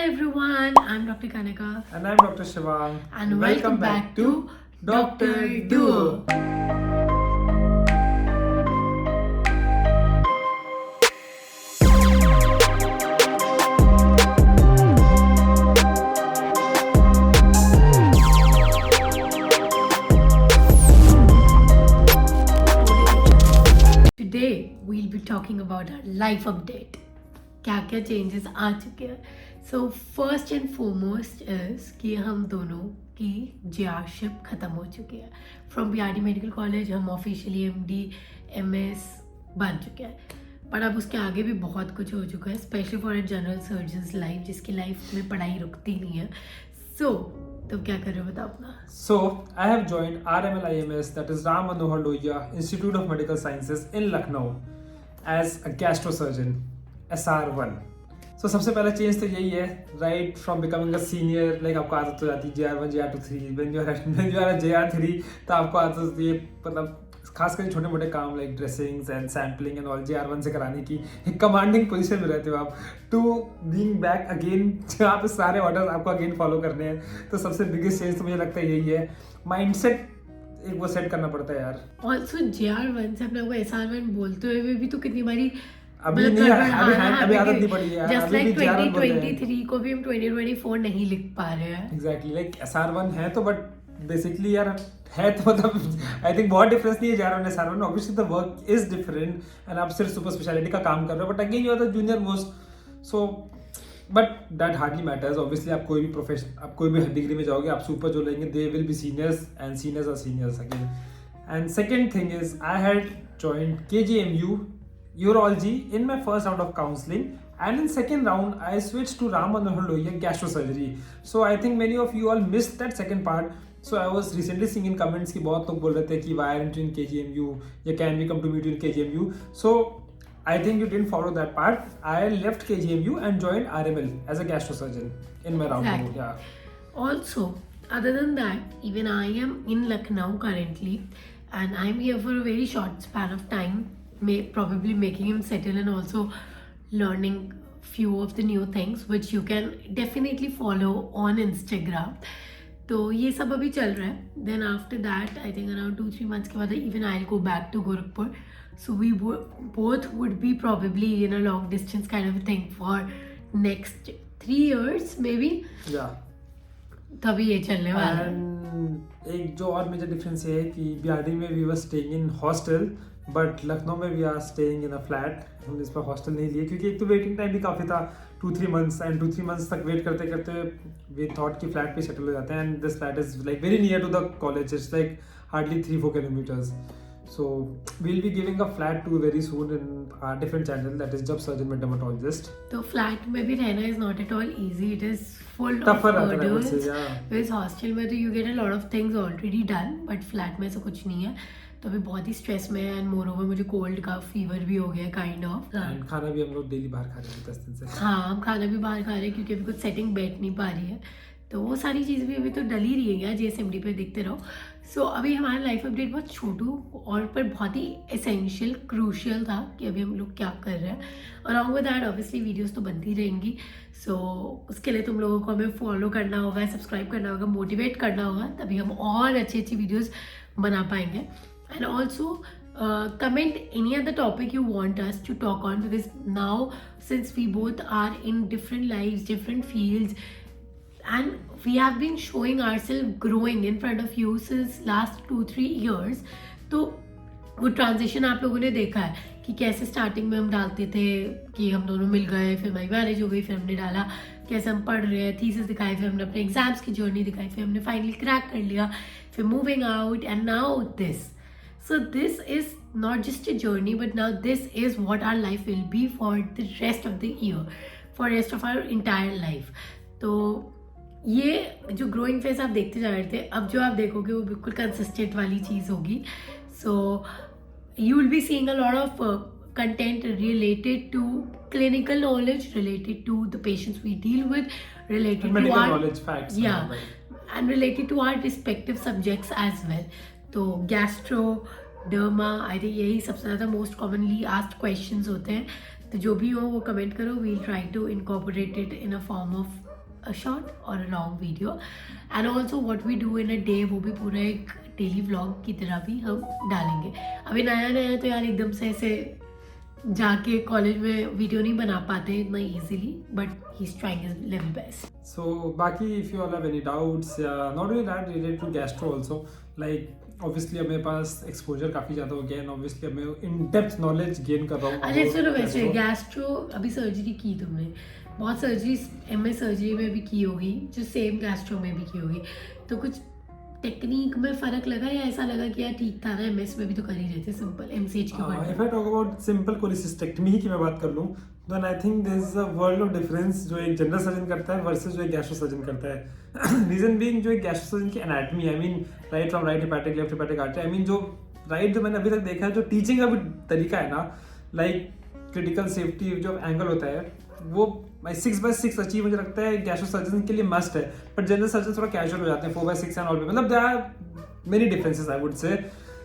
everyone, I'm Dr. Kanika And I'm Dr. Shivang. and welcome back to Dr. Duo. Today we'll be talking about our life update. क्या क्या changes आ चुके हैं. So first and foremost is कि हम दोनों की जेआरशिप ख़त्म हो चुकी है. फ्रॉम बीआरडी मेडिकल कॉलेज हम ऑफिशियली एमडी एमएस बन चुके हैं. पर अब उसके आगे भी बहुत कुछ हो चुका है, specially for a general surgeons life, जिसकी लाइफ में पढ़ाई रुकती नहीं है. सो तो क्या कर रहे हो बताओ अपना. So, I have joined RMLIMS, that is Ram Manohar Lohia Institute of Medical Sciences in Lucknow as a gastrosurgeon, SR1. So, सबसे पहला चेंज तो यही है, right from becoming a senior, like आपको आदत हो जाती है JR1, JR2, 3, when you are a JR3, तो आपको आदत होती है, मतलब खासकर छोटे मोटे काम like dressings and sampling and all JR1 से कराने की एक कमांडिंग पोजीशन में रहते हो आप, टू बीइंग बैक अगेन जहाँ पे सारे ऑर्डर आपको अगेन फॉलो करने हैं. तो सबसे बिगेस्ट चेंज तो मुझे लगता है यही है, माइंडसेट एक वो सेट करना पड़ता है यार. ऑल्सो JR1 से अपने को SR1 बोलते हुए भी तो कितनी बारी अभी नहीं अभी आदत नहीं पड़ी है. जस्ट लाइक 2023 को भी हम 2024 नहीं लिख पा रहे हैं. एग्जैक्टली लाइक SR1 है तो बट बेसिकली यार है तो मतलब आई थिंक बहुत डिफरेंस नहीं है JR1 SR1. Obviously the work is different and आप सिर्फ सुपर स्पेशलिटी का काम कर रहे हो, but again you are the junior most. So but that hardly matters. Obviously आप कोई भी प्रोफेशन, आप कोई भी डिग्री में जाओगे, आप सुपर जो लेंगे they will be seniors and seniors our seniors again. And second thing is I had joined KGMU urology in my first round of counseling, and in second round I switched to Ram Manohar Lohia gastrosurgery. So I think many of you all missed that second part. So I was recently seeing in comments कि बहुत लोग बोल रहे थे कि why aren't you in KGMU या can we come to meet you in KGMU. So I think you didn't follow that part. I left KGMU and joined RML as a gastrosurgeon in my round 2. Yeah. Also, other than that, even I am in Lucknow currently, and I am here for a very short span of time, probably making him settle and also learning few of the new things which you can definitely follow on Instagram. तो ये सब अभी चल रहा है. Then after that, I think around 2-3 months के बाद even I'll go back to Gorakhpur. So we both would be probably in a long distance kind of a thing for next 3 years maybe. Yeah. तभी ये चलने वाला है. And एक जो और मेजर डिफरेंस है कि BRD में we were staying in hostel, but Lucknow में we are staying in a flat. हमने इस पर हॉस्टल नहीं लिए क्योंकि एक तो वेटिंग टाइम भी काफ़ी था, 2-3 months, एंड 2-3 months तक वेट करते करते वी थॉट कि फ्लैट पे सेटल हो जाते हैं. And this flat is like very near to the college, it's like hardly 3-4 kilometers. So we'll be giving a flat tour very soon in our different channel, that is Jab Surgeon with Dermatologist. तो flat में भी रहना is not at all easy. It is full Tougher of रहता है, I would hurdles. say, yeah. Whereas hostel में तो you get a lot of things already done, but flat में ऐसा कुछ नहीं है. तो अभी बहुत ही स्ट्रेस में है, एंड मोर ओवर मुझे कोल्ड का फीवर भी हो गया काइंड ऑफ. एंड खाना भी हम लोग डेली बाहर खा रहे हैं 10 दिन से. हाँ, हम खाना भी बाहर खा रहे हैं क्योंकि अभी कुछ सेटिंग बैठ नहीं पा रही है. तो वो सारी चीज़ भी अभी तो डल ही रही है यार, JSMD पे देखते रहो. सो अभी हमारा लाइफ अपडेट बहुत छोटू और पर बहुत ही एसेंशियल क्रूशियल था कि अभी हम लोग क्या कर रहे हैं. Along with that obviously videos तो बनती रहेंगी. सो उसके लिए तुम लोगों को हमें फॉलो करना होगा, सब्सक्राइब करना होगा, मोटिवेट करना होगा, तभी हम और अच्छी अच्छी वीडियोज़ बना पाएंगे. And also comment any other topic you want us to talk on, because now since we both are in different lives, different fields, and we have been showing ourselves growing in front of you since last 2-3 years. तो वो transition आप लोगों ने देखा है कि कैसे starting में हम डालते थे कि हम दोनों मिल गए, फिर हमारी मैरिज हो गई, फिर हमने डाला कैसे हम पढ़ रहे हैं, थीसिस दिखाई, फिर हमने अपने एग्जाम्स की जर्नी दिखाई, फिर हमने फाइनली क्रैक कर लिया, फिर moving out, and now this. So this is not just a journey, but now this is what our life will be for the rest of the year, for rest of our entire life. तो ये जो growing face आप देखते जा रहे थे, अब जो आप देखोगे वो बिल्कुल कंसिस्टेंट वाली चीज़ होगी. So you will be seeing a lot of content related to clinical knowledge, related to the patients we deal with, related and medical to our knowledge, facts, and related to our respective subjects as well. तो gastro, derma, I think यही सबसे ज़्यादा most commonly asked questions होते हैं. तो जो भी हो वो कमेंट करो, we'll try to incorporate it in a form of a short और a long video, and also what we do in a day वो भी पूरा एक डेली व्लॉग की तरह भी हम डालेंगे। अभी नया नया तो यार एकदम से ऐसे जाके कॉलेज में वीडियो नहीं बना पाते इतना easily, but he is trying his level best. So, Baki, if you all have any doubts, not only that related to gastro also, like obviously अब मेरे पास exposure काफ़ी ज़्यादा हो गया है, and obviously अब मैं in depth knowledge gain कर रहा हूँ। अच्छा सुनो, वैसे gastro। गैस्ट्रो अभी सर्जरी की तुमने, बहुत सर्जरी एमएस सर्जरी में भी की होगी, जो सेम गैस्ट्रो में भी की होगी, तो कुछ टेक्निक में फर्क लगा या ऐसा लगा कि यार ठीक था ना, एमएस में भी तो कर ही रहे थे सिंपल एमसीएच के ऊपर? If I talk about simple cholecystectomy की मैं बात कर लूँ, then I think there is a world of difference जो एक जनरल सर्जन करता है versus जो एक गैस्ट्रो सर्जन करता है। Reason being जो एक गैस्ट्रो सर्जन की anatomy, I mean right from right hepatic left hepatic artery, I mean जो right जो मैंने अभी तक देखा है, जो टीचिंग का भी तरीका है ना, like critical safety जो एंगल होता है वो 6x6 अचीव मुझे लगता है गैस्ट्रो सर्जन के लिए मस्ट है, बट जनरल सर्जन थोड़ा कैजुअल हो जाते हैं 4x6 एंड ऑल पे, मतलब there are many differences I would say.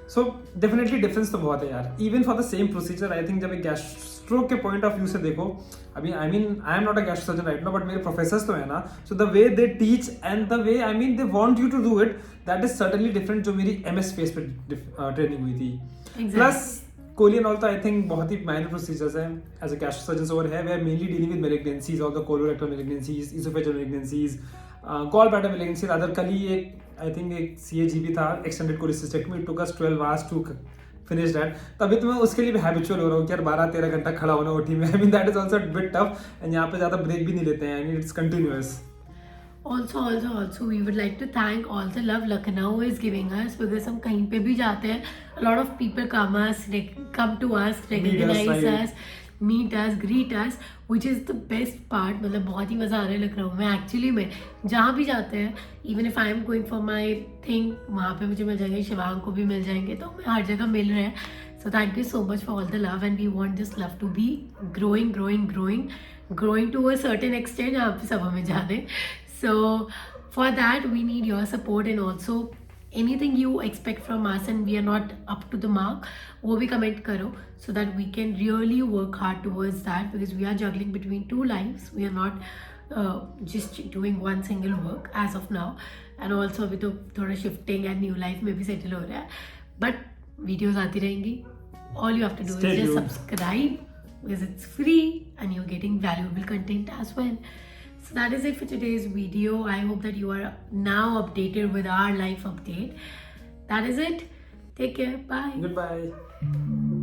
So definitely difference तो बहुत है यार, even for the same procedure. I think जब एक गैस्ट्रो के पॉइंट ऑफ व्यू से देखो, अभी I am not a gastro surgeon right now, but मेरे प्रोफेसर्स तो है ना, so the way they teach and the way they want you to do it, that is certainly different जो मेरी MS face पे ट्रेनिंग हुई थी। Plus Koli and all तो आई थिंक बहुत ही माइनर प्रोसीजर्स हैं as a gastro surgeon over है, we are mainly dealing with malignancies, all the colorectal malignancies, oesophageal malignancies, gall bladder malignancy. Rather कल ही एक आई थिंक एक सीएजीबी था, extended cholecystectomy, it took us 12 hours to finish that. तभी तो मैं उसके लिए भी हैबिचुअल हो रहा हूँ कि यार 12-13 घंटा खड़ा होना ओटी में, I mean that is also bit tough, and यहाँ पे ज़्यादा ब्रेक भी नहीं लेते हैं, I mean it's continuous. Also, we would like to thank all the love Lucknow is giving us, because हम कहीं पे भी जाते हैं, a lot of people come to us, recognize us, meet us, greet us, which is the best part। मतलब बहुत ही मज़ा आ रहा है लखनऊ में एक्चुअली में, जहाँ भी जाते हैं, even if I am going for my thing, वहाँ पे मुझे मिल जाएंगे, शिवांग को भी मिल जाएंगे, तो हमें हर जगह मिल रहे हैं। So thank you so much for all the love, and we want this love to be growing to a certain extent, जहाँ पे सब हमें जाने। So for that we need your support, and also anything you expect from us and we are not up to the mark, वो भी comment करो, so that we can really work hard towards that, because we are juggling between two lives, we are not just doing one single work as of now, and also अभी तो थोड़ा shifting and new life में भी settle हो रहा है, but videos आती रहेंगी। all you have to do Stay is just tuned. subscribe, because it's free and you're getting valuable content as well. So that is it for today's video. I hope that you are now updated with our life update. That is it. Take care. Bye. Goodbye.